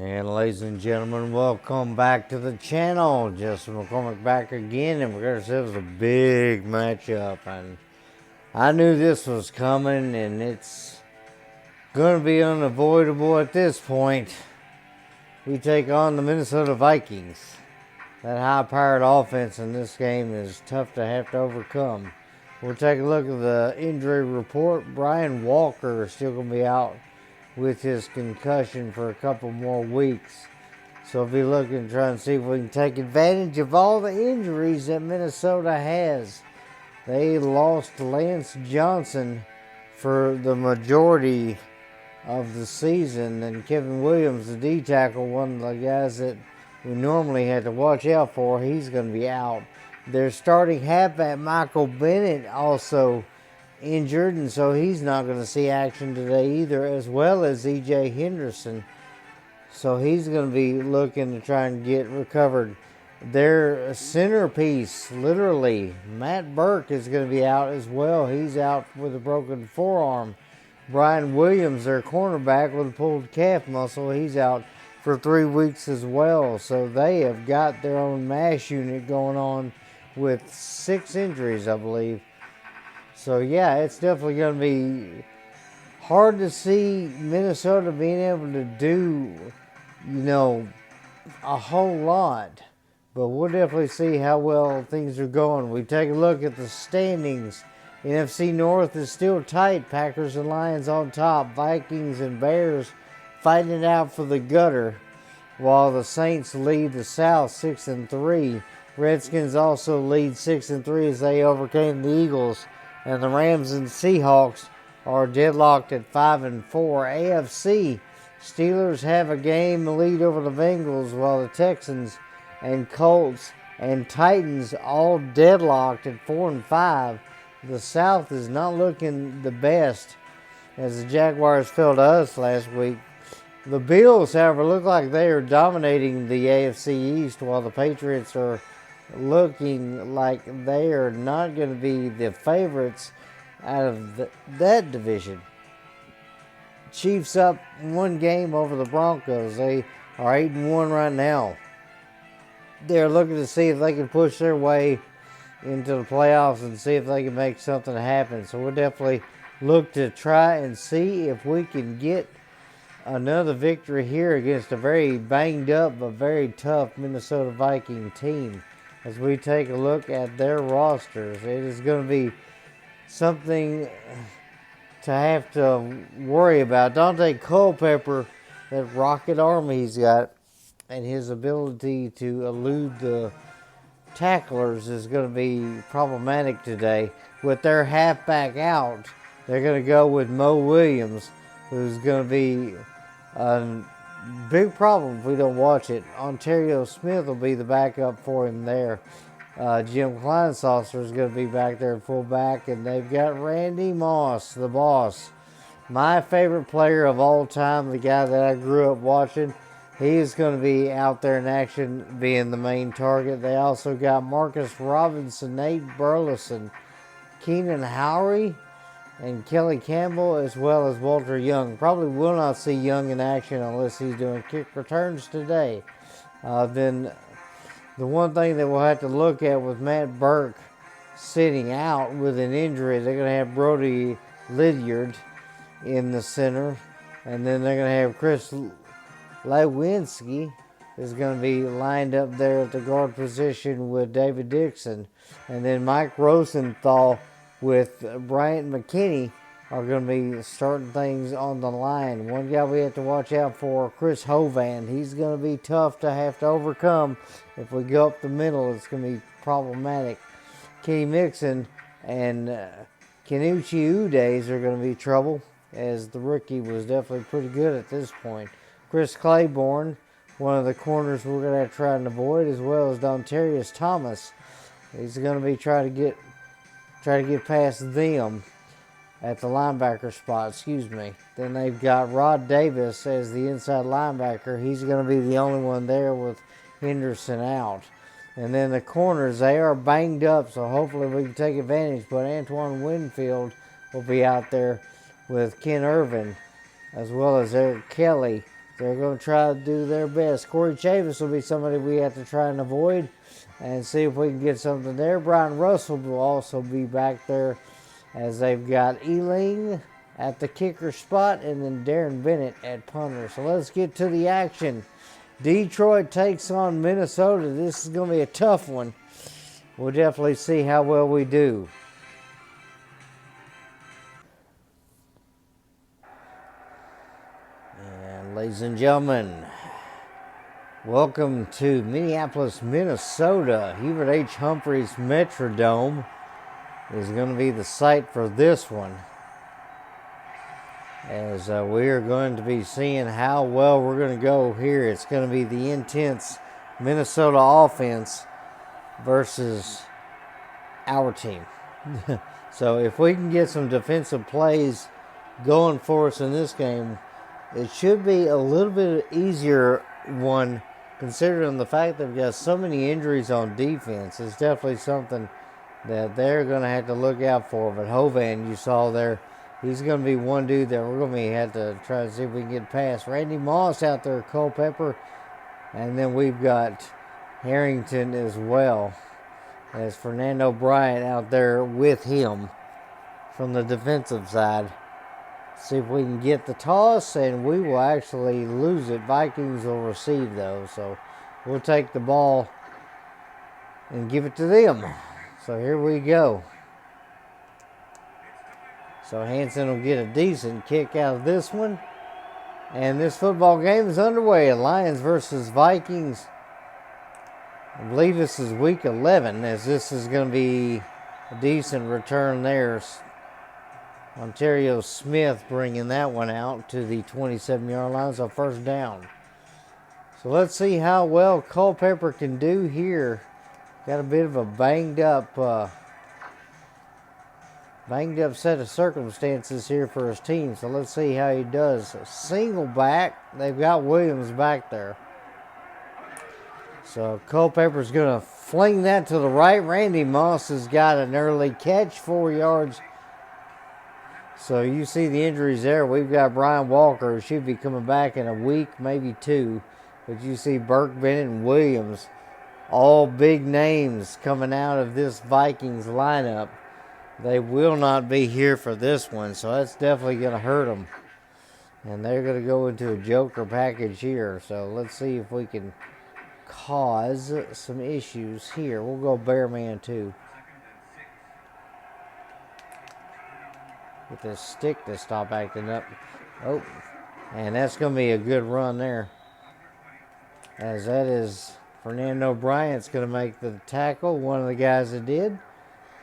And ladies and gentlemen, welcome back to the channel. Justin McCormick back again, and we're going to see it was a big matchup. And I knew this was coming, and it's going to be unavoidable at this point. We take on the Minnesota Vikings. That high-powered offense in this game is tough to have to overcome. We'll take a look at the injury report. Brian Walker is still going to be out with his concussion for a couple more weeks. So we'll be looking to try and see if we can take advantage of all the injuries that Minnesota has. They lost Lance Johnson for the majority of the season, and Kevin Williams, the D-tackle, one of the guys that we normally had to watch out for, he's going to be out. Their starting halfback, Michael Bennett, also injured, and so he's not going to see action today either, as well as E.J. Henderson. So he's going to be looking to try and get recovered. Their centerpiece, literally, Matt Burke, is going to be out as well. He's out with a broken forearm. Brian Williams, their cornerback, with a pulled calf muscle, he's out for 3 weeks as well. So they have got their own MASH unit going on with 6 injuries, I believe. So, yeah, it's definitely going to be hard to see Minnesota being able to do, a whole lot. But we'll definitely see how well things are going. We take a look at the standings. NFC North is still tight. Packers and Lions on top. Vikings and Bears fighting it out for the gutter, while the Saints lead the South 6-3. Redskins also lead 6-3 as they overcame the Eagles. And the Rams and Seahawks are deadlocked at 5-4. AFC, Steelers have a game lead over the Bengals, while the Texans and Colts and Titans all deadlocked at 4-5. The South is not looking the best as the Jaguars fell to us last week. The Bills, however, look like they are dominating the AFC East, while the Patriots are looking like they are not going to be the favorites out of that division. Chiefs up 1 game over the Broncos. They are 8-1 right now. They're looking to see if they can push their way into the playoffs and see if they can make something happen. So we'll definitely look to try and see if we can get another victory here against a very banged up but very tough Minnesota Viking team. As we take a look at their rosters, it is going to be something to have to worry about. Dante Culpepper, that rocket arm he's got, and his ability to elude the tacklers is going to be problematic today. With their halfback out, they're going to go with Mo Williams, who's going to be a big problem if we don't watch it. Ontario Smith will be the backup for him there. Jim Kleinsaucer is going to be back there at fullback, and they've got Randy Moss, the boss. My favorite player of all time, the guy that I grew up watching, he is going to be out there in action being the main target. They also got Marcus Robinson, Nate Burleson, Keenan Howery, and Kelly Campbell, as well as Walter Young. Probably will not see Young in action unless he's doing kick returns today. Then the one thing that we'll have to look at with Matt Burke sitting out with an injury, they're going to have Brody Lydiard in the center. And then they're going to have Chris Lewinsky is going to be lined up there at the guard position with David Dixon. And then Mike Rosenthal with Bryant McKinney are going to be starting things on the line. One guy we have to watch out for, Chris Hovan. He's going to be tough to have to overcome. If we go up the middle, it's going to be problematic. Kenny Mixon and Kenuchi Udays are going to be trouble, as the rookie was definitely pretty good at this point. Chris Claiborne, one of the corners we're going to have to try and avoid, as well as Dontarius Thomas. He's going to be trying to get past them at the linebacker spot, Then they've got Rod Davis as the inside linebacker. He's going to be the only one there with Henderson out. And then the corners, they are banged up, so hopefully we can take advantage. But Antoine Winfield will be out there with Ken Irvin, as well as Eric Kelly. They're going to try to do their best. Corey Chavis will be somebody we have to try and avoid and see if we can get something there. Brian Russell will also be back there, as they've got Ealing at the kicker spot and then Darren Bennett at punter. So let's get to the action. Detroit takes on Minnesota. This is going to be a tough one. We'll definitely see how well we do. And ladies and gentlemen, welcome to Minneapolis, Minnesota. Hubert H. Humphreys Metrodome is going to be the site for this one, as we are going to be seeing how well we're going to go here. It's going to be the intense Minnesota offense versus our team. So if we can get some defensive plays going for us in this game, it should be a little bit easier one, considering the fact that we've got so many injuries on defense. It's definitely something that they're going to have to look out for. But Hovan, you saw there, he's going to be one dude that we're going to have to try to see if we can get past. Randy Moss out there, Culpepper. And then we've got Harrington as well, as Fernando Bryant out there with him from the defensive side. See if we can get the toss, and we will actually lose it. Vikings will receive, though. So we'll take the ball and give it to them. So here we go. So Hansen will get a decent kick out of this one. And this football game is underway. Lions versus Vikings. I believe this is week 11, as this is going to be a decent return there. Ontario Smith bringing that one out to the 27-yard line, so first down. So let's see how well Culpepper can do here. Got a bit of a banged up set of circumstances here for his team. So let's see how he does. Single back. They've got Williams back there. So Culpepper's going to fling that to the right. Randy Moss has got an early catch, 4 yards. So you see the injuries there. We've got Brian Walker, who should be coming back in a week, maybe 2. But you see Burke, Bennett, and Williams, all big names coming out of this Vikings lineup. They will not be here for this one, so that's definitely going to hurt them. And they're going to go into a joker package here. So let's see if we can cause some issues here. We'll go bear man 2. Get this stick to stop acting up. Oh, and that's going to be a good run there, as that is Fernando Bryant's going to make the tackle, one of the guys that did,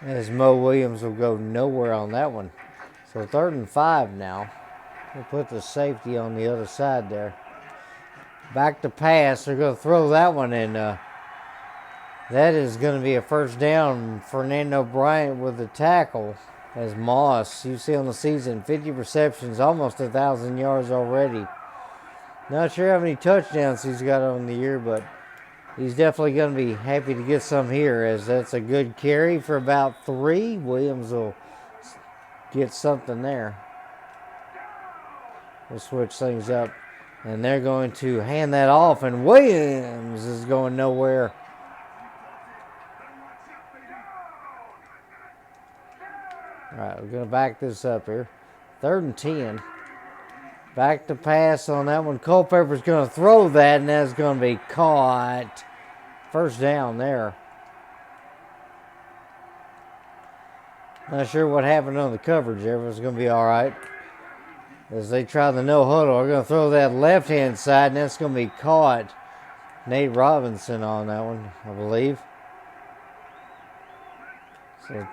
as Mo Williams will go nowhere on that one. So 3rd and 5 now. We'll put the safety on the other side there. Back to pass. They're going to throw that one in. That is going to be a first down. Fernando Bryant with the tackle. As Moss, you see on the season, 50 receptions, almost 1,000 yards already. Not sure how many touchdowns he's got on the year, but he's definitely going to be happy to get some here, as that's a good carry for about 3. Williams will get something there. We'll switch things up, and they're going to hand that off, and Williams is going nowhere. All right, we're going to back this up here. 3rd and 10. Back to pass on that one. Culpepper's going to throw that, and that's going to be caught. First down there. Not sure what happened on the coverage there, but it's going to be all right. As they try the no huddle, they're going to throw that left-hand side, and that's going to be caught. Nate Robinson on that one, I believe. So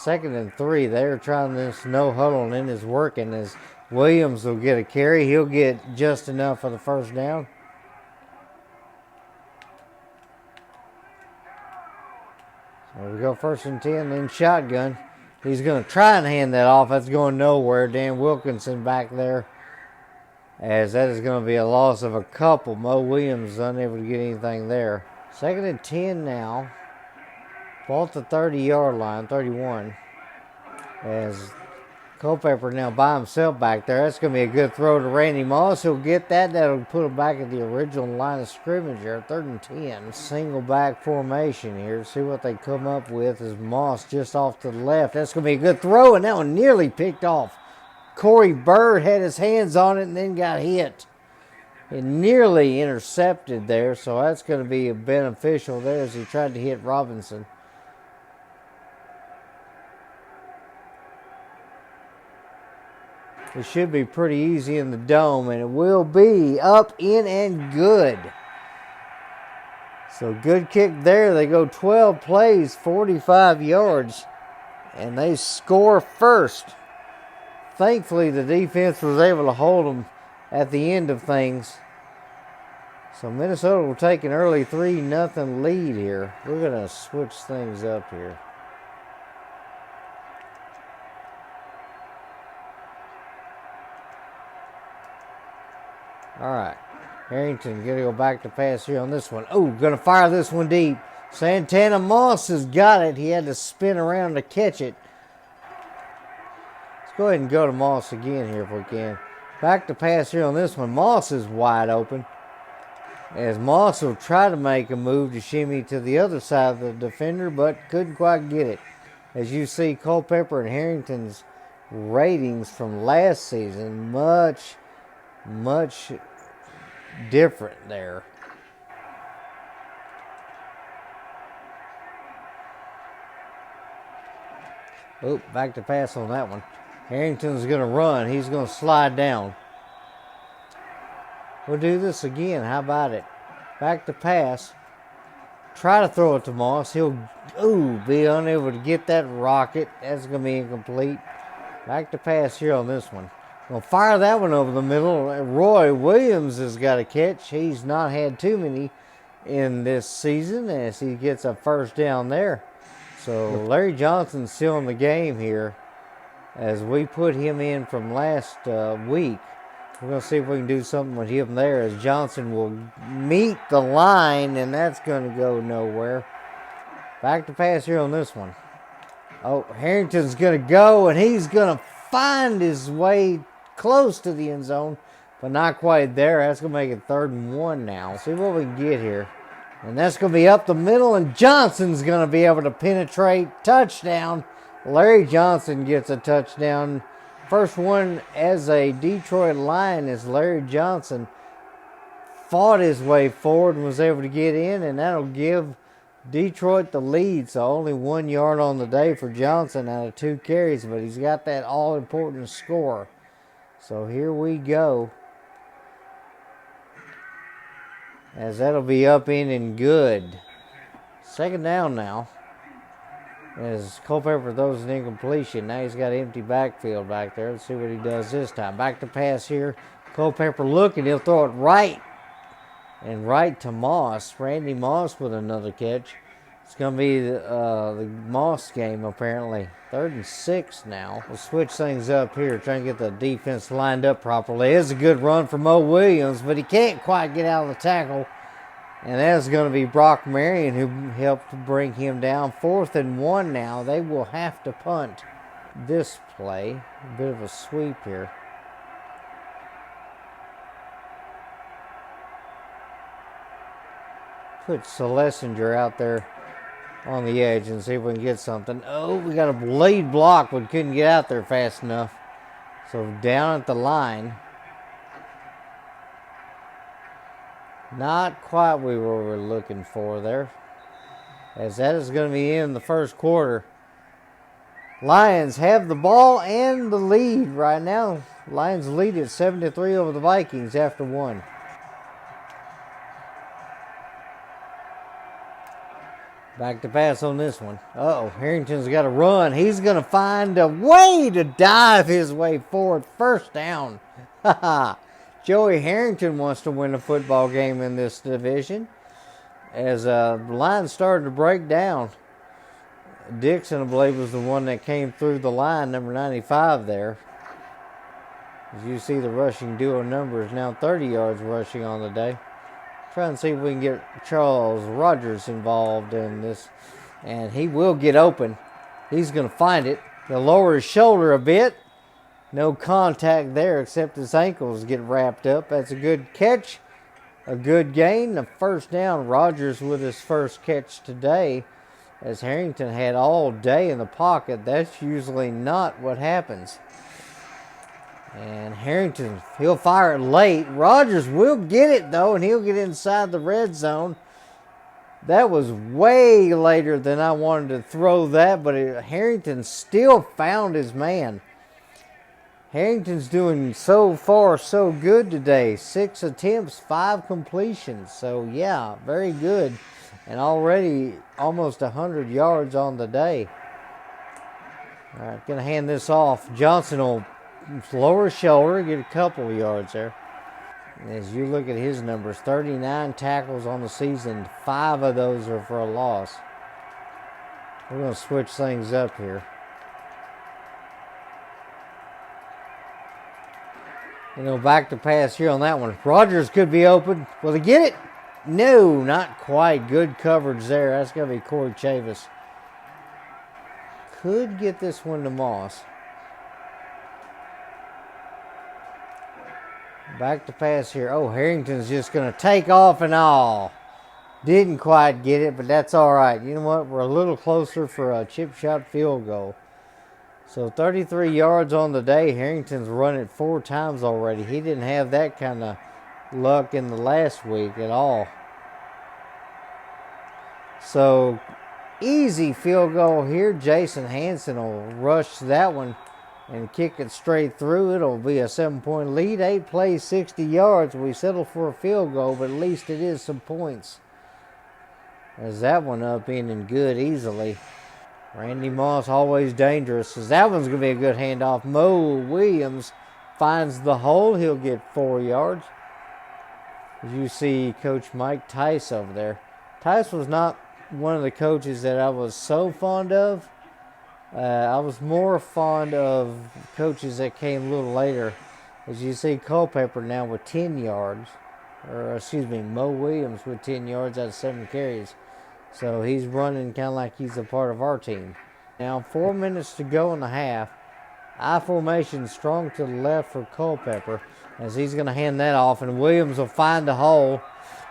2nd and 3. They're trying this no huddle, and it is working as Williams will get a carry. He'll get just enough for the first down. So we go 1st and 10, then shotgun. He's going to try and hand that off. That's going nowhere. Dan Wilkinson back there, as that is going to be a loss of a couple. Mo Williams is unable to get anything there. 2nd and 10 now. Ball at the 30-yard line, 31. As Culpepper now by himself back there. That's going to be a good throw to Randy Moss. He'll get that. That'll put him back at the original line of scrimmage here. 3rd and 10. Single back formation here. See what they come up with as Moss just off to the left. That's going to be a good throw, and that one nearly picked off. Corey Bird had his hands on it and then got hit. It nearly intercepted there, so that's going to be beneficial there as he tried to hit Robinson. It should be pretty easy in the dome, and it will be up, in, and good. So good kick there. They go 12 plays, 45 yards, and they score first. Thankfully, the defense was able to hold them at the end of things. So Minnesota will take an early 3-0 lead here. We're going to switch things up here. All right, Harrington going to go back to pass here on this one. Oh, going to fire this one deep. Santana Moss has got it. He had to spin around to catch it. Let's go ahead and go to Moss again here if we can. Back to pass here on this one. Moss is wide open. As Moss will try to make a move to shimmy to the other side of the defender, but couldn't quite get it. As you see, Culpepper and Harrington's ratings from last season, much different there. Oh, back to pass on that one. Harrington's going to run. He's going to slide down. We'll do this again. How about it? Back to pass. Try to throw it to Moss. He'll be unable to get that rocket. That's going to be incomplete. Back to pass here on this one. We'll fire that one over the middle. Roy Williams has got a catch. He's not had too many in this season as he gets a first down there. So Larry Johnson's still in the game here as we put him in from last week. We're going to see if we can do something with him there as Johnson will meet the line, and that's going to go nowhere. Back to pass here on this one. Oh, Harrington's going to go, and he's going to find his way close to the end zone, but not quite there. That's going to make it 3rd and 1 now. See what we can get here. And that's going to be up the middle, and Johnson's going to be able to penetrate. Touchdown. Larry Johnson gets a touchdown. First one as a Detroit Lion as Larry Johnson fought his way forward and was able to get in, and that'll give Detroit the lead. So only 1 yard on the day for Johnson out of 2 carries, but he's got that all-important score. So here we go. As that'll be up, in, and good. 2nd down now. As Culpepper throws an incompletion. Now he's got an empty backfield back there. Let's see what he does this time. Back to pass here. Culpepper looking. He'll throw it right. And right to Moss. Randy Moss with another catch. It's going to be the Moss game apparently. 3rd and 6 now. We'll switch things up here. Trying to get the defense lined up properly. It's a good run for Mo Williams, but he can't quite get out of the tackle. And that's going to be Brock Marion who helped bring him down. 4th and 1 now. They will have to punt this play. A bit of a sweep here. Put Celestinger out there on the edge and see if we can get something. Oh, we got a lead block, but couldn't get out there fast enough. So down at the line. Not quite what we were looking for there. As that is going to be in the first quarter. Lions have the ball and the lead right now. Lions lead at 7-3 over the Vikings after one. Back to pass on this one. Uh-oh, Harrington's got to run. He's going to find a way to dive his way forward. First down. Joey Harrington wants to win a football game in this division. As the line started to break down, Dixon, I believe, was the one that came through the line, number 95 there. As you see, the rushing duo number is now 30 yards rushing on the day. Trying to see if we can get Charles Rogers involved in this. And he will get open. He's going to find it. He'll lower his shoulder a bit. No contact there except his ankles get wrapped up. That's a good catch. A good gain. A first down. Rogers with his first catch today. As Harrington had all day in the pocket. That's usually not what happens. And Harrington, he'll fire it late. Rogers will get it, though, and he'll get inside the red zone. That was way later than I wanted to throw that, but Harrington still found his man. Harrington's doing so far so good today. 6 attempts, 5 completions. So, yeah, very good. And already almost 100 yards on the day. All right, going to hand this off. Johnson will lower shoulder, get a couple of yards there. As you look at his numbers, 39 tackles on the season, 5 of those are for a loss. We're going to switch things up here. Back to pass here on that one. Rogers could be open. Will he get it? No, not quite. Good coverage there. That's going to be Corey Chavis. Could get this one to Moss. Back to pass here. Oh, Harrington's just going to take off and all. Didn't quite get it, but that's all right. You know what? We're a little closer for a chip shot field goal. So 33 yards on the day. Harrington's run it 4 times already. He didn't have that kind of luck in the last week at all. So easy field goal here. Jason Hanson will rush that one and kick it straight through. It'll be a 7-point lead. 8 plays, 60 yards. We settle for a field goal, but at least it is some points. As that one up in and good easily. Randy Moss always dangerous. As that one's going to be a good handoff. Mo Williams finds the hole. He'll get 4 yards. As you see Coach Mike Tice over there. Tice was not one of the coaches that I was so fond of. I was more fond of coaches that came a little later. As you see, Culpepper now with 10 yards. Mo Williams with 10 yards out of 7 carries. So he's running kind of like he's a part of our team. Now 4 minutes to go in the half. I formation strong to the left for Culpepper. As he's going to hand that off. And Williams will find the hole.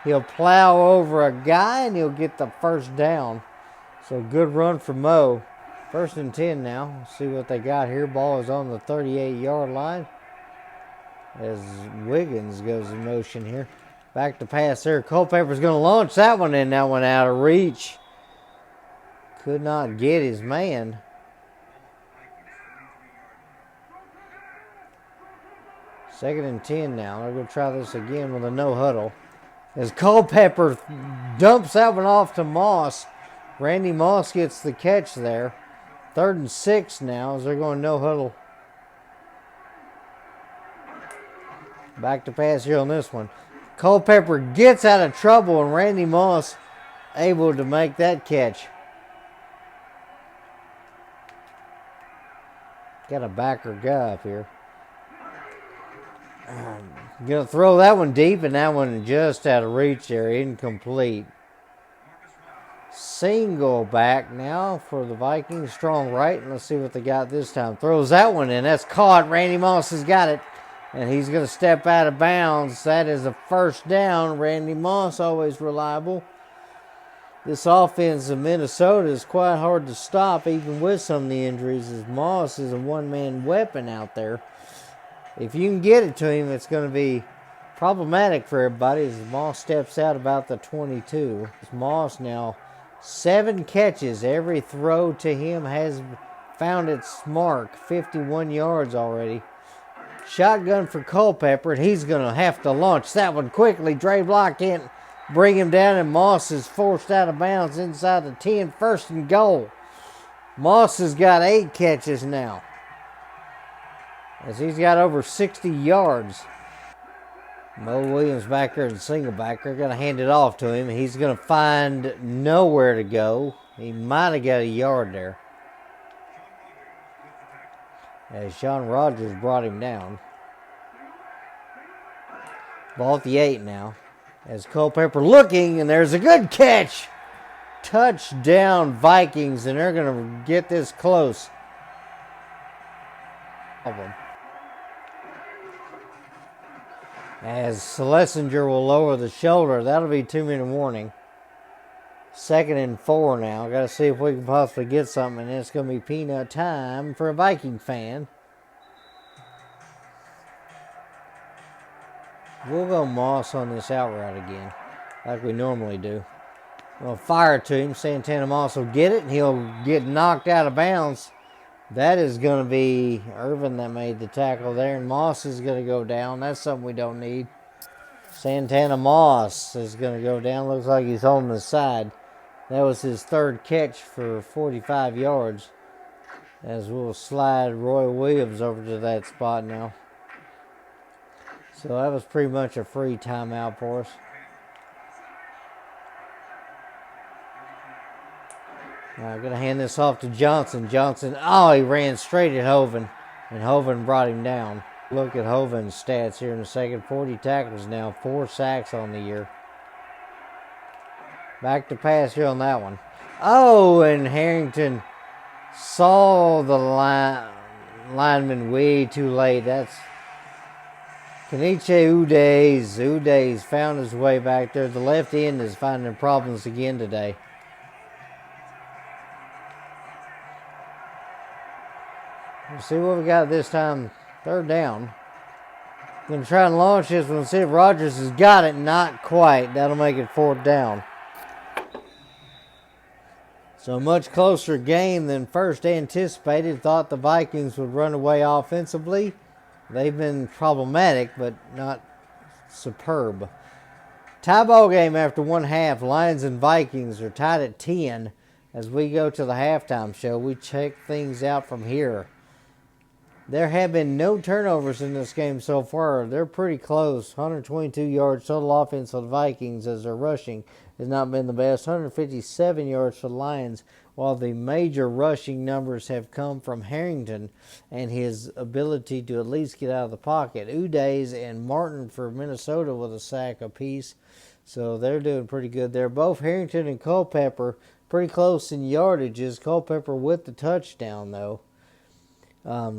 He'll plow over a guy and he'll get the first down. So good run for Mo. 1st and 10 now. Let's see what they got here. Ball is on the 38-yard line. As Wiggins goes in motion here. Back to pass there. Culpepper's going to launch that one in. That one out of reach. Could not get his man. Second and 10 now. They're going to try this again with a no huddle. As Culpepper dumps that one off to Moss. Randy Moss gets the catch there. 3rd and 6 now as they're going no huddle. Back to pass here on this one. Culpepper gets out of trouble and Randy Moss able to make that catch. Got a backer guy up here. Going to throw that one deep and that one just out of reach there. Incomplete. Single back now for the Vikings. Strong right. And let's see what they got this time. Throws that one in. That's caught. Randy Moss has got it. And he's going to step out of bounds. That is a first down. Randy Moss always reliable. This offense of Minnesota is quite hard to stop even with some of the injuries, as Moss is a one-man weapon out there. If you can get it to him, it's going to be problematic for everybody as Moss steps out about the 22. Moss now 7 catches. Every throw to him has found its mark, 51 yards already. Shotgun for Culpepper, and he's going to have to launch that one quickly. Dre Block can't bring him down, and Moss is forced out of bounds inside the 10, 1st and goal. Moss has got 8 catches now, as he's got over 60 yards. Mo Williams back there in single back. They're going to hand it off to him. He's going to find nowhere to go. He might have got a yard there, as Sean Rogers brought him down. Ball at the 8 now, as Culpepper looking, and there's a good catch. Touchdown Vikings, and they're going to get this close. As Schlesinger will lower the shoulder, that'll be 2-minute warning. 2nd and 4 now. Got to see if we can possibly get something, and it's going to be peanut time for a Viking fan. We'll go Moss on this out route again, like we normally do. We'll fire to him. Santana Moss will get it, and he'll get knocked out of bounds. That is going to be Irvin that made the tackle there, and Moss is going to go down. That's something we don't need. Santana Moss is going to go down. Looks like he's holding the side. That was his 3rd catch for 45 yards, as we'll slide Roy Williams over to that spot now. So that was pretty much a free timeout for us. I'm going to hand this off to Johnson. Johnson, he ran straight at Hoven, and Hoven brought him down. Look at Hoven's stats here in a second. 40 tackles now, 4 sacks on the year. Back to pass here on that one. And Harrington saw the lineman way too late. That's Keniche Ude's. Ude's found his way back there. The left end is finding problems again today. We'll see what we got this time. 3rd down. Going to try and launch this one. See if Rogers has got it. Not quite. That'll make it 4th down. So a much closer game than first anticipated. Thought the Vikings would run away offensively. They've been problematic, but not superb. Tie ball game after 1 half. Lions and Vikings are tied at 10. As we go to the halftime show, we check things out from here. There have been no turnovers in this game so far. They're pretty close. 122 yards total offense for the Vikings, as their rushing has not been the best. 157 yards for the Lions, while the major rushing numbers have come from Harrington and his ability to at least get out of the pocket. Udays and Martin for Minnesota with a sack apiece. So they're doing pretty good there. Both Harrington and Culpepper pretty close in yardages. Culpepper with the touchdown, though.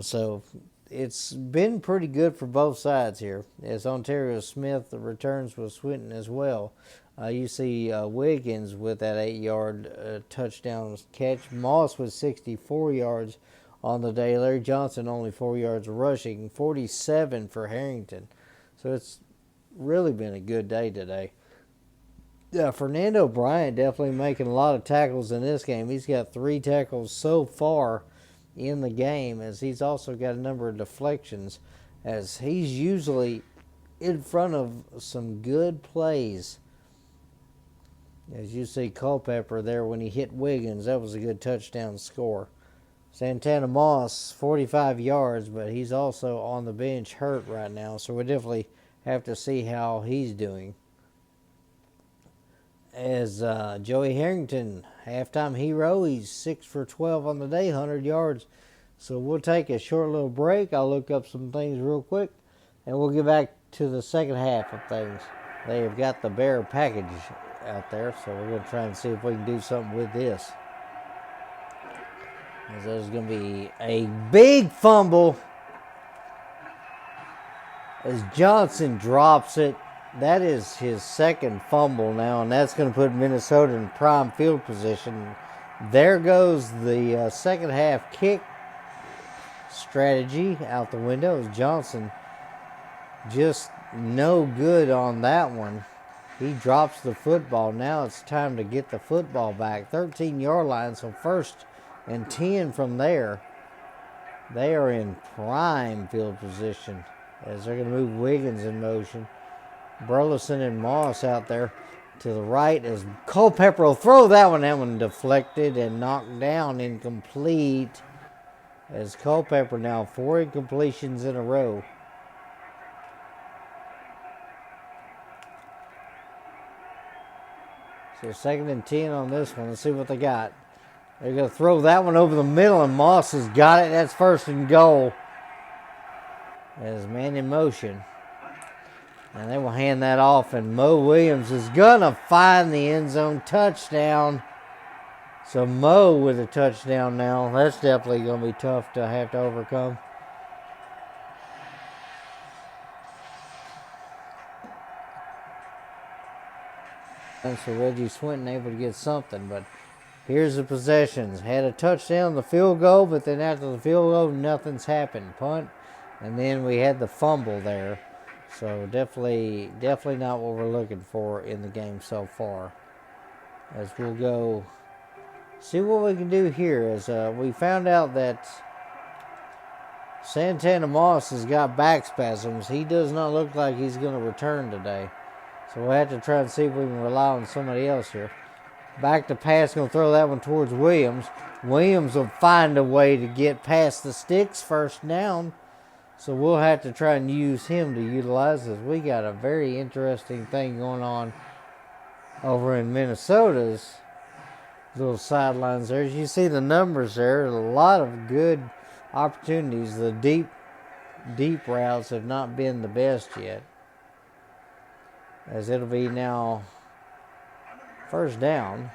So it's been pretty good for both sides here, as Ontario Smith returns with Swinton as well. You see Wiggins with that 8-yard touchdown catch. Moss with 64 yards on the day. Larry Johnson only 4 yards rushing. 47 for Harrington. So it's really been a good day today. Fernando Bryant definitely making a lot of tackles in this game. He's got 3 tackles so far in the game, as he's also got a number of deflections, as he's usually in front of some good plays. As you see Culpepper there when he hit Wiggins, that was a good touchdown score. Santana Moss, 45 yards, but he's also on the bench hurt right now, so we definitely have to see how he's doing. As Joey Harrington, halftime hero, he's 6 for 12 on the day, 100 yards. So we'll take a short little break. I'll look up some things real quick, and we'll get back to the second half of things. They have got the Bear package out there, so we're going to try and see if we can do something with this. As there's going to be a big fumble as Johnson drops it. That is his 2nd fumble now, and that's going to put Minnesota in prime field position. There goes the second half kick strategy out the window, as Johnson just no good on that one. He drops the football. Now it's time to get the football back. 13-yard line, so 1st and 10 from there. They are in prime field position as they're going to move Wiggins in motion. Burleson and Moss out there to the right as Culpepper will throw that one. That one deflected and knocked down, incomplete. As Culpepper now 4 incompletions in a row. So 2nd and 10 on this one. Let's see what they got. They're going to throw that one over the middle, and Moss has got it. That's 1st and goal. As man in motion. And they will hand that off, and Mo Williams is going to find the end zone touchdown. So Mo with a touchdown now. That's definitely going to be tough to have to overcome. And so Reggie Swinton able to get something, but here's the possessions. Had a touchdown, the field goal, but then after the field goal, nothing's happened. Punt, and then we had the fumble there. So definitely not what we're looking for in the game so far. As we'll go see what we can do here. As we found out that Santana Moss has got back spasms. He does not look like he's going to return today. So we'll have to try and see if we can rely on somebody else here. Back to pass, going to throw that one towards Williams. Williams will find a way to get past the sticks, 1st down. So we'll have to try and use him to utilize this. We got a very interesting thing going on over in Minnesota's little sidelines there. As you see the numbers there, a lot of good opportunities. The deep routes have not been the best yet. As it'll be now 1st down.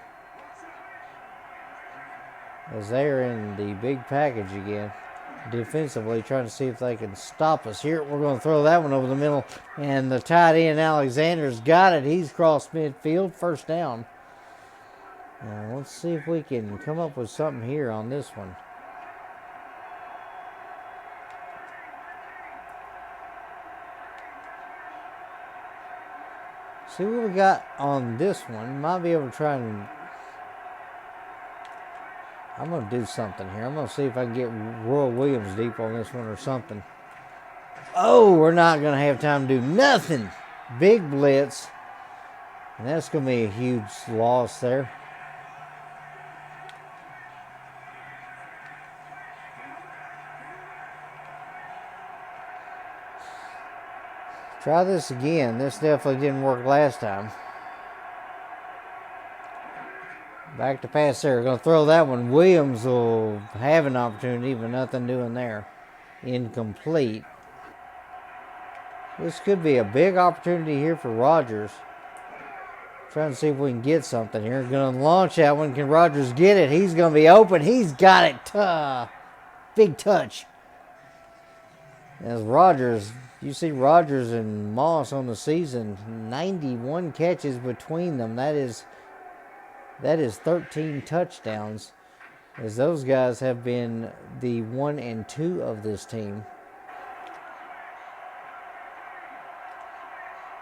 As they're in the big package again. Defensively trying to see if they can stop us here. We're going to throw that one over the middle, and the tight end Alexander's got it. He's crossed midfield, 1st down. Now let's see if we can come up with something here on this one. See what we got on this one. Might be able to try and I'm going to do something here. I'm going to see if I can get Roy Williams deep on this one or something. Oh, we're not going to have time to do nothing. Big blitz. And that's going to be a huge loss there. Try this again. This definitely didn't work last time. Back to pass there. Going to throw that one. Williams will have an opportunity, but nothing doing there. Incomplete. This could be a big opportunity here for Rodgers. Trying to see if we can get something here. Going to launch that one. Can Rodgers get it? He's going to be open. He's got it. Big touch. As Rodgers, you see Rodgers and Moss on the season. 91 catches between them. That is 13 touchdowns, as those guys have been the 1 and 2 of this team.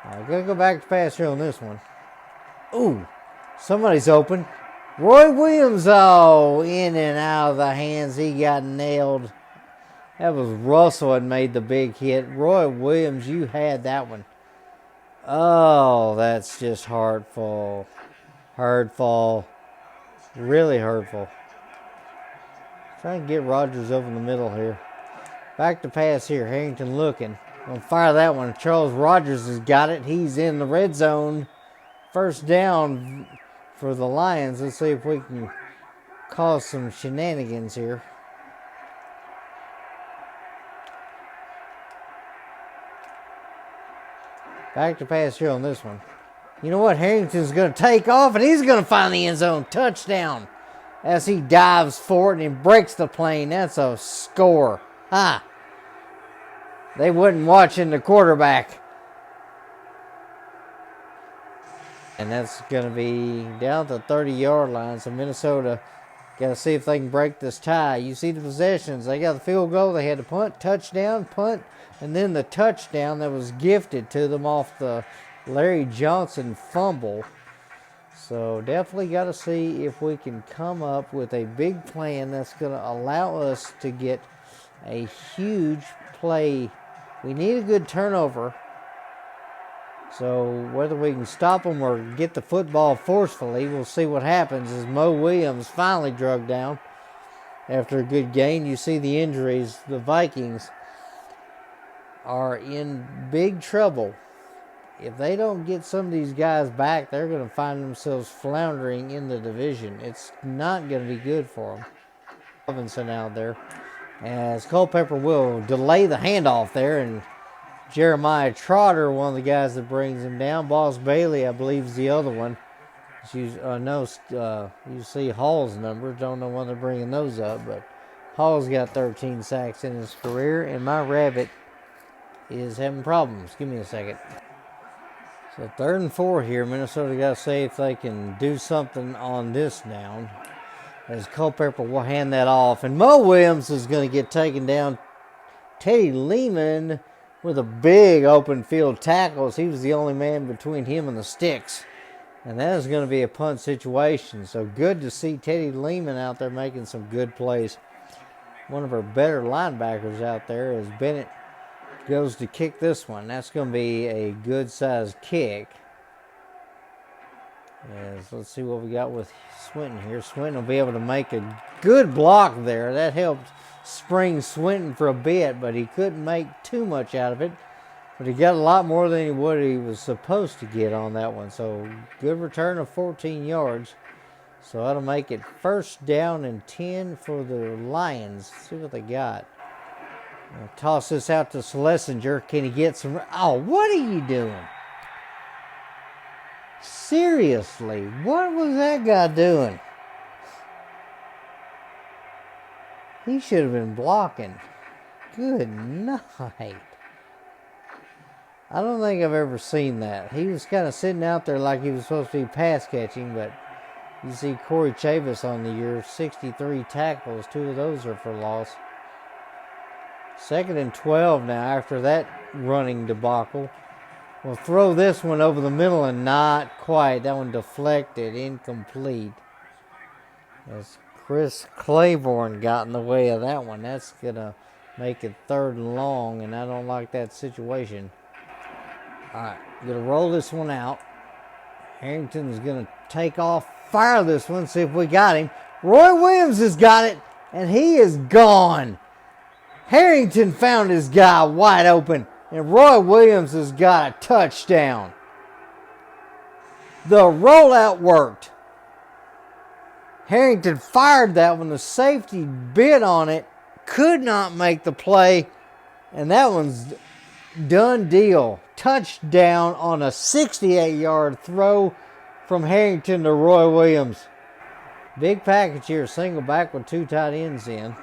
I'm going to go back to pass here on this one. Ooh, somebody's open. Roy Williams, in and out of the hands. He got nailed. That was Russell had made the big hit. Roy Williams, you had that one. Oh, that's just hurtful. Hurtful. Really hurtful. Trying to get Rodgers over in the middle here. Back to pass here. Harrington looking. Gonna fire that one. Charles Rodgers has got it. He's in the red zone. 1st down for the Lions. Let's see if we can cause some shenanigans here. Back to pass here on this one. You know what? Harrington's going to take off, and he's going to find the end zone. Touchdown. As he dives for it and he breaks the plane. That's a score. They wasn't watching the quarterback. And that's going to be down the 30-yard line. So Minnesota got to see if they can break this tie. You see the possessions. They got the field goal. They had to punt, touchdown, punt, and then the touchdown that was gifted to them off the Larry Johnson fumble. So definitely got to see if we can come up with a big plan that's going to allow us to get a huge play. We need a good turnover. So whether we can stop them or get the football forcefully, we'll see what happens as Mo Williams finally drugged down after a good gain. You see the injuries. The Vikings are in big trouble. If they don't get some of these guys back, they're going to find themselves floundering in the division. It's not going to be good for them. Robinson out there as Culpepper will delay the handoff there, and Jeremiah Trotter, one of the guys that brings him down. Boss Bailey, I believe, is the other one. You see Hall's numbers. Don't know when they're bringing those up, but Hall's got 13 sacks in his career, and my rabbit is having problems. Give me a second. So 3rd and 4 here. Minnesota got to see if they can do something on this down, as Culpepper will hand that off, and Mo Williams is going to get taken down. Teddy Lehman with a big open field tackle. He was the only man between him and the sticks. And that is going to be a punt situation. So good to see Teddy Lehman out there making some good plays. One of our better linebackers out there as Bennett goes to kick this one. That's going to be a good-sized kick. Yes, let's see what we got with Swinton here. Swinton will be able to make a good block there. That helped spring Swinton for a bit, but he couldn't make too much out of it. But he got a lot more than he was supposed to get on that one. So good return of 14 yards. So that'll make it 1st down and 10 for the Lions. Let's see what they got. I'll toss this out to Schlesinger. Can he get some? Oh, what are you doing? Seriously, what was that guy doing? He should have been blocking. Good night. I don't think I've ever seen that. He was kind of sitting out there like he was supposed to be pass catching, but you see Corey Chavis on the year, 63 tackles. 2 of those are for loss. 2nd and 12 now after that running debacle. We'll throw this one over the middle and not quite. That one deflected, incomplete. As Chris Claiborne got in the way of that one. That's going to make it 3rd and long, and I don't like that situation. All right, going to roll this one out. Harrington's going to take off, fire this one, see if we got him. Roy Williams has got it, and he is gone. Harrington found his guy wide open, and Roy Williams has got a touchdown. The rollout worked. Harrington fired that one. The safety bit on it, could not make the play, and that one's done deal. Touchdown on a 68-yard throw from Harrington to Roy Williams. Big package here, single back with 2 tight ends in.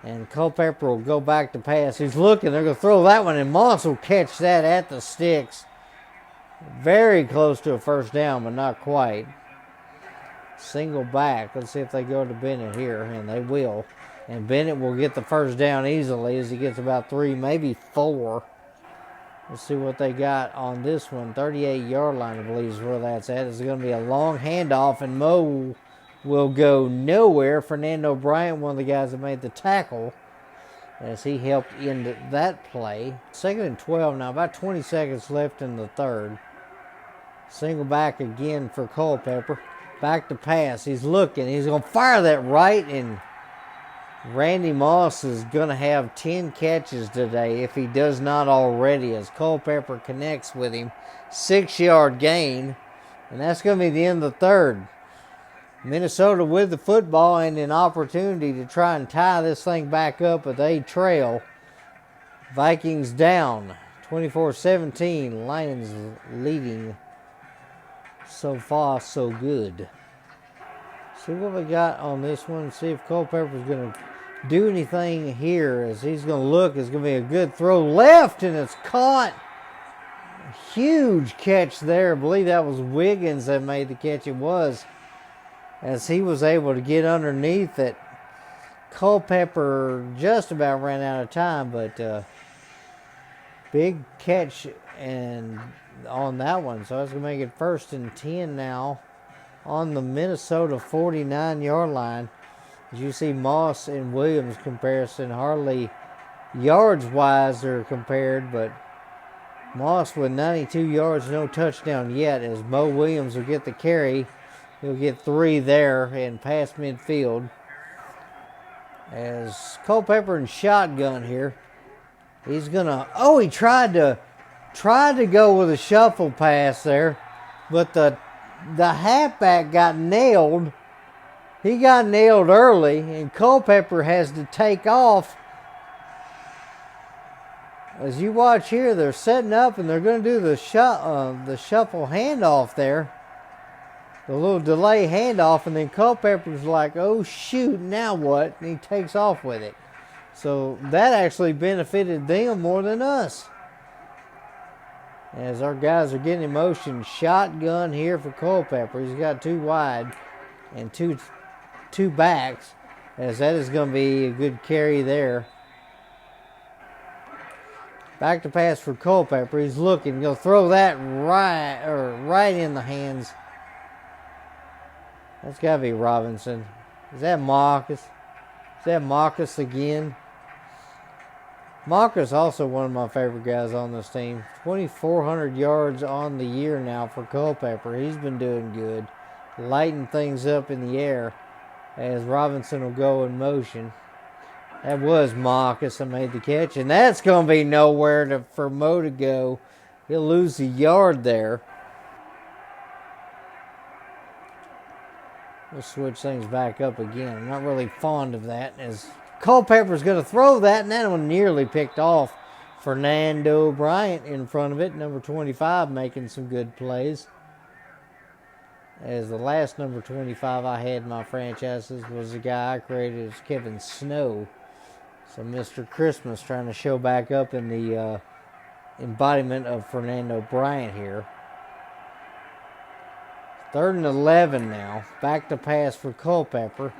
And Culpepper will go back to pass. He's looking. They're going to throw that one, and Moss will catch that at the sticks. Very close to a 1st down, but not quite. Single back. Let's see if they go to Bennett here, and they will. And Bennett will get the 1st down easily as he gets about 3, maybe 4. Let's see what they got on this one. 38-yard line, I believe, is where that's at. It's going to be a long handoff, and Mo will go nowhere. Fernando Bryant, one of the guys that made the tackle, as he helped end that play. 2nd and 12 now, about 20 seconds left in the 3rd. Single back again for Culpepper. Back to pass. He's looking. He's going to fire that right, and Randy Moss is going to have 10 catches today if he does not already, as Culpepper connects with him. 6-yard gain, and that's going to be the end of the 3rd. Minnesota with the football and an opportunity to try and tie this thing back up, but they trail. Vikings down 24-17. Lions leading. So far, so good. See what we got on this one. See if Culpepper's going to do anything here, as he's going to look. It's going to be a good throw left, and it's caught. A huge catch there. I believe that was Wiggins that made the catch. It was, as he was able to get underneath it. Culpepper just about ran out of time, but big catch and on that one. So that's going to make it 1st and 10 now on the Minnesota 49-yard line. As you see Moss and Williams comparison, hardly yards-wise they're compared, but Moss with 92 yards, no touchdown yet, as Mo Williams will get the carry. He'll get 3 there and pass midfield. As Culpepper in shotgun here. He's gonna, he tried to go with a shuffle pass there, but the halfback got nailed. He got nailed early, and Culpepper has to take off. As you watch here, they're setting up and they're going to do the shuffle handoff there. The little delay handoff, and then Culpepper's like, oh shoot, now what? And he takes off with it. So that actually benefited them more than us. As our guys are getting in motion, shotgun here for Culpepper. He's got 2 wide and two backs, as that is going to be a good carry there. Back to pass for Culpepper. He's looking. He'll throw that right in the hands. That's got to be Robinson. Is that Marcus? Is that Marcus again? Marcus also one of my favorite guys on this team. 2,400 yards on the year now for Culpepper. He's been doing good. Lighting things up in the air as Robinson will go in motion. That was Marcus that made the catch, and that's going to be nowhere for Mo to go. He'll lose the yard there. We'll switch things back up again. I'm not really fond of that, as Culpepper's going to throw that, and that one nearly picked off. Fernando Bryant in front of it, number 25, making some good plays. As the last number 25 I had in my franchises was the guy I created as Kevin Snow. So Mr. Christmas trying to show back up in the embodiment of Fernando Bryant here. 3rd and 11 now. Back to pass for Culpepper.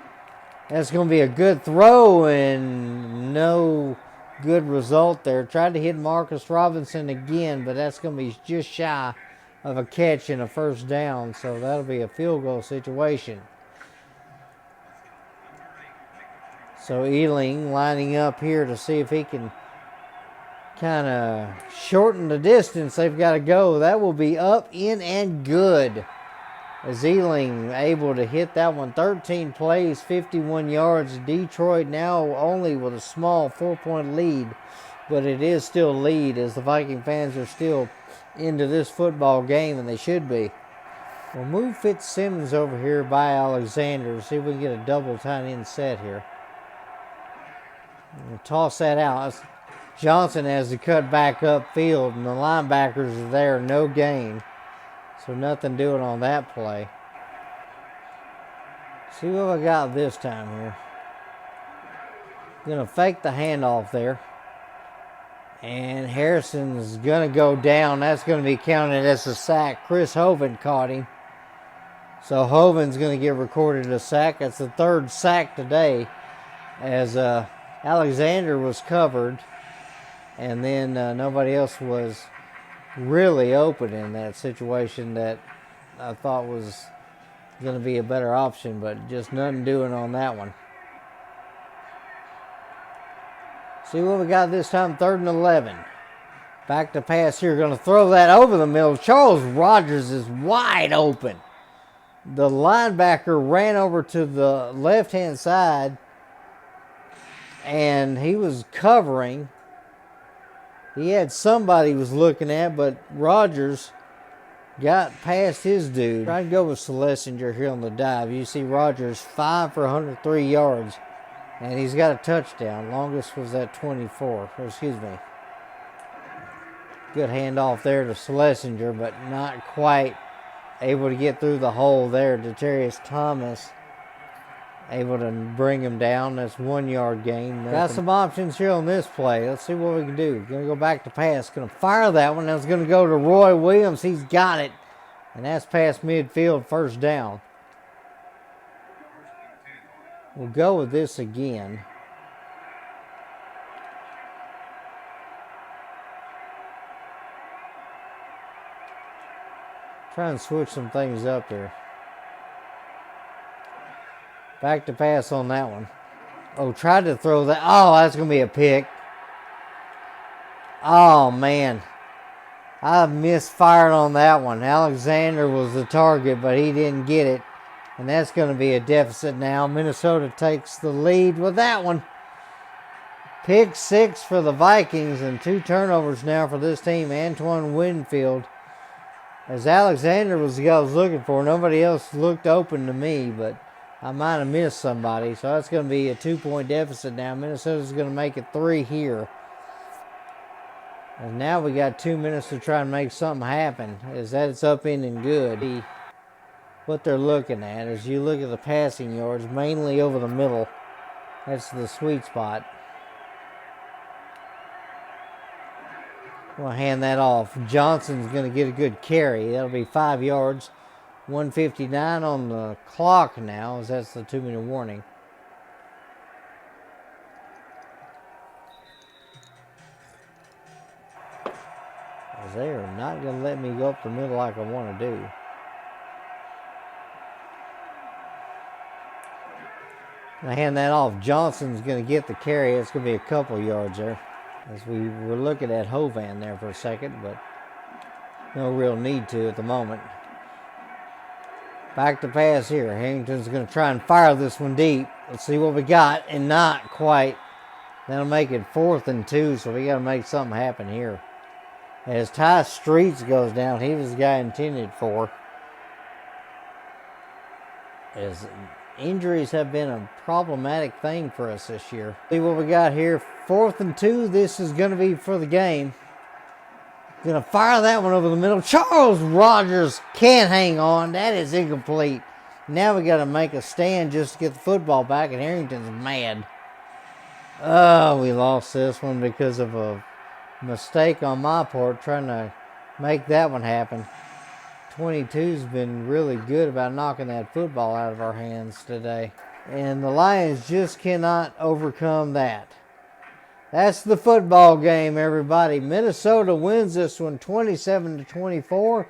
That's going to be a good throw and no good result there. Tried to hit Marcus Robinson again, but that's going to be just shy of a catch and a first down. So that'll be a field goal situation. So Ealing lining up here to see if he can kind of shorten the distance they've got to go. That will be up, in, and good. As Ealing able to hit that one. 13 plays, 51 yards. Detroit now only with a small 4-point lead, but it is still lead as the Viking fans are still into this football game, and they should be. We'll move Fitzsimmons over here by Alexander. See if we can get a double tight end set here. We'll toss that out. Johnson has to cut back upfield, and the linebackers are there, no gain. So nothing doing on that play. See what I got this time here. Gonna fake the handoff there. And Harrison's gonna go down. That's gonna be counted as a sack. Chris Hoven caught him. So Hoven's gonna get recorded a sack. That's the 3rd sack today, as Alexander was covered, and then nobody else was really open in that situation that I thought was going to be a better option, but just nothing doing on that one. See what we got this time, 3rd and 11. Back to pass here, going to throw that over the middle. Charles Rogers is wide open. The linebacker ran over to the left-hand side, and he was covering. He had somebody he was looking at, but Rogers got past his dude. Trying to go with Schlesinger here on the dive. You see Rogers 5 for 103 yards, and he's got a touchdown. Longest was at 24. Excuse me. Good handoff there to Schlesinger, but not quite able to get through the hole there. Deterius Thomas able to bring him down. That's 1 yard gain. Got some options here on this play. Let's see what we can do. Going to go back to pass. Going to fire that one. That's going to go to Roy Williams. He's got it. And that's past midfield, first down. We'll go with this again. Try and switch some things up here. Back to pass on that one. Oh, tried to throw that. Oh, that's going to be a pick. Oh, man. I misfired on that one. Alexander was the target, but he didn't get it. And that's going to be a deficit now. Minnesota takes the lead with that one. Pick 6 for the Vikings and 2 turnovers now for this team. Antoine Winfield. As Alexander was the guy I was looking for. Nobody else looked open to me, but I might have missed somebody. So that's going to be a 2-point deficit now. Minnesota's going to make it 3 here. And now we got 2 minutes to try and make something happen. As that it's up in and good. What they're looking at is you look at the passing yards, mainly over the middle. That's the sweet spot. We'll hand that off. Johnson's going to get a good carry. That'll be 5 yards. 1:59 on the clock now, as that's the 2-minute warning. As they are not going to let me go up the middle like I want to do. I hand that off. Johnson's going to get the carry. It's going to be a couple yards there. As we were looking at Hovan there for a second, but no real need to at the moment. Back to pass here. Harrington's going to try and fire this one deep. Let's see what we got, and not quite. That'll make it 4th and 2, so we got to make something happen here. As Ty Streets goes down, he was the guy intended for. As injuries have been a problematic thing for us this year. See what we got here. 4th and 2. This is going to be for the game. Going to fire that one over the middle. Charles Rogers can't hang on. That is incomplete. Now we got to make a stand just to get the football back, and Harrington's mad. Oh, we lost this one because of a mistake on my part trying to make that one happen. 22's been really good about knocking that football out of our hands today. And the Lions just cannot overcome that. That's the football game, everybody. Minnesota wins this one 27-24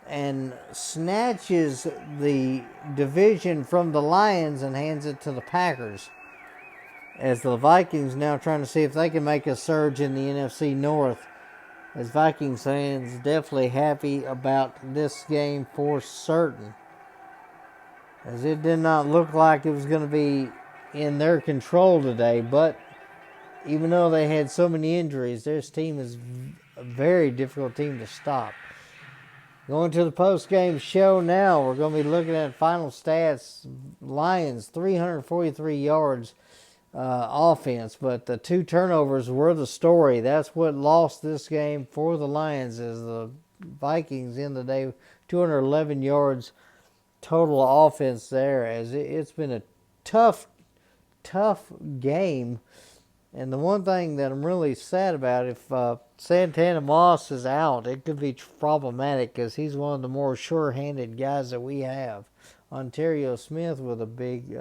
and snatches the division from the Lions and hands it to the Packers. As the Vikings now trying to see if they can make a surge in the NFC North. As Vikings fans definitely happy about this game for certain. As it did not look like it was going to be in their control today. But even though they had so many injuries, this team is a very difficult team to stop. Going to the post-game show now. We're going to be looking at final stats. Lions, 343 yards. Offense, but the 2 turnovers were the story. That's what lost this game for the Lions, as the Vikings in the day 211 yards total offense there. As it's been a tough game, and the one thing that I'm really sad about, if Santana Moss is out, it could be problematic because he's one of the more sure-handed guys that we have. Ontario Smith with a big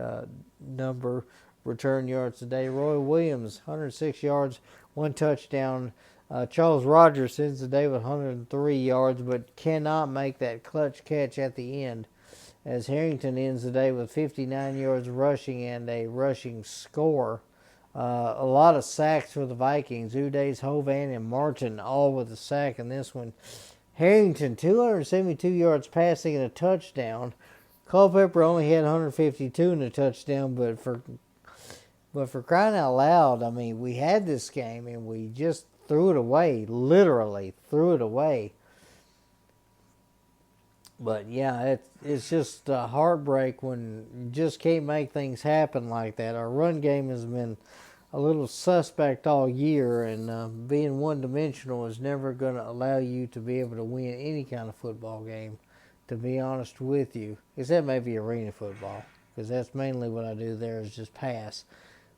number return yards today. Roy Williams, 106 yards, 1 touchdown. Charles Rogers ends the day with 103 yards, but cannot make that clutch catch at the end. As Harrington ends the day with 59 yards rushing and a rushing score. A lot of sacks for the Vikings. Udays, Hovan, and Martin all with a sack in this one. Harrington, 272 yards passing and a touchdown. Culpepper only had 152 and a touchdown, but for crying out loud, I mean, we had this game and we just threw it away. Literally threw it away. But yeah, it's just a heartbreak when you just can't make things happen like that. Our run game has been a little suspect all year, and being one-dimensional is never going to allow you to be able to win any kind of football game, to be honest with you. Except maybe arena football, because that's mainly what I do there is just pass.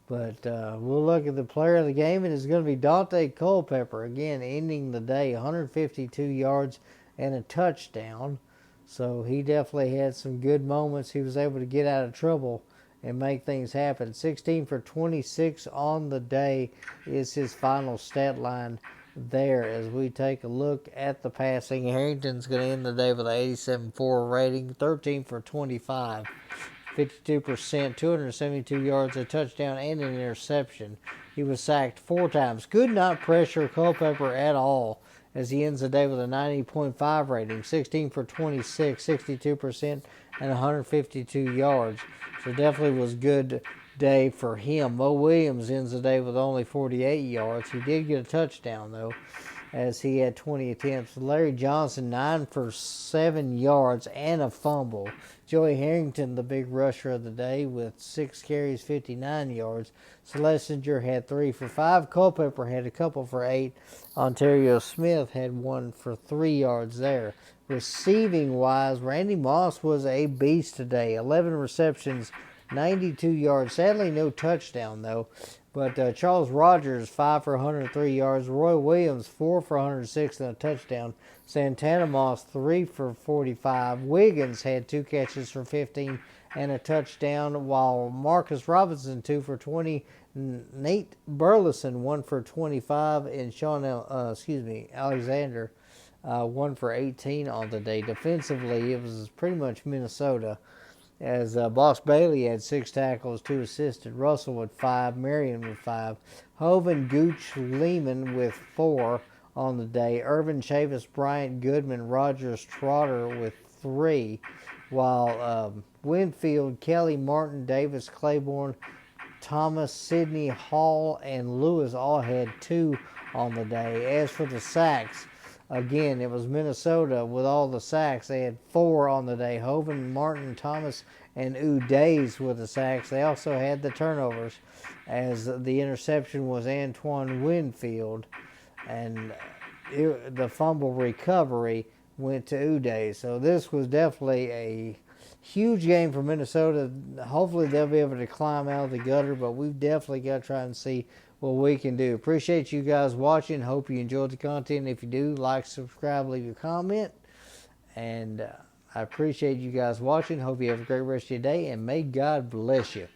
But we'll look at the player of the game, and it's going to be Dante Culpepper, again, ending the day, 152 yards and a touchdown. So he definitely had some good moments. He was able to get out of trouble and make things happen. 16 for 26 on the day is his final stat line there. As we take a look at the passing, Harrington's going to end the day with an 87.4 rating, 13 for 25 52%, 272 yards, a touchdown, and an interception. He was sacked 4 times. Could not pressure Culpepper at all as he ends the day with a 90.5 rating, 16 for 26, 62%, and 152 yards. So definitely was good day for him. Mo Williams ends the day with only 48 yards. He did get a touchdown, though, as he had 20 attempts. Larry Johnson, 9 for 7 yards and a fumble. Joey Harrington, the big rusher of the day, with 6 carries, 59 yards. Schlesinger had 3 for 5. Culpepper had a couple for 8. Ontario Smith had 1 for 3 yards there. Receiving-wise, Randy Moss was a beast today. 11 receptions, 92 yards. Sadly, no touchdown, though. But Charles Rogers, 5 for 103 yards. Roy Williams, 4 for 106 and a touchdown. Santana Moss, 3 for 45. Wiggins had 2 catches for 15 and a touchdown, while Marcus Robinson, 2 for 20. Nate Burleson, 1 for 25. And Alexander, 1 for 18 on the day. Defensively, it was pretty much Minnesota, as Boss Bailey had 6 tackles, 2 assisted. Russell with 5, Marion with 5, Hovind, Gooch, Lehman with 4 on the day. Irvin, Chavis, Bryant, Goodman, Rogers, Trotter with 3, while Winfield, Kelly, Martin, Davis, Claiborne, Thomas, Sidney, Hall, and Lewis all had 2 on the day. As for the sacks, again, it was Minnesota with all the sacks. They had 4 on the day. Hovind, Martin, Thomas, and Udays with the sacks. They also had the turnovers, as the interception was Antoine Winfield, and the fumble recovery went to Udays. So this was definitely a huge game for Minnesota. Hopefully they'll be able to climb out of the gutter, but we've definitely got to try and see what we can do. Appreciate you guys watching. Hope you enjoyed the content. If you do, like, subscribe, leave a comment. And I appreciate you guys watching. Hope you have a great rest of your day, and may God bless you.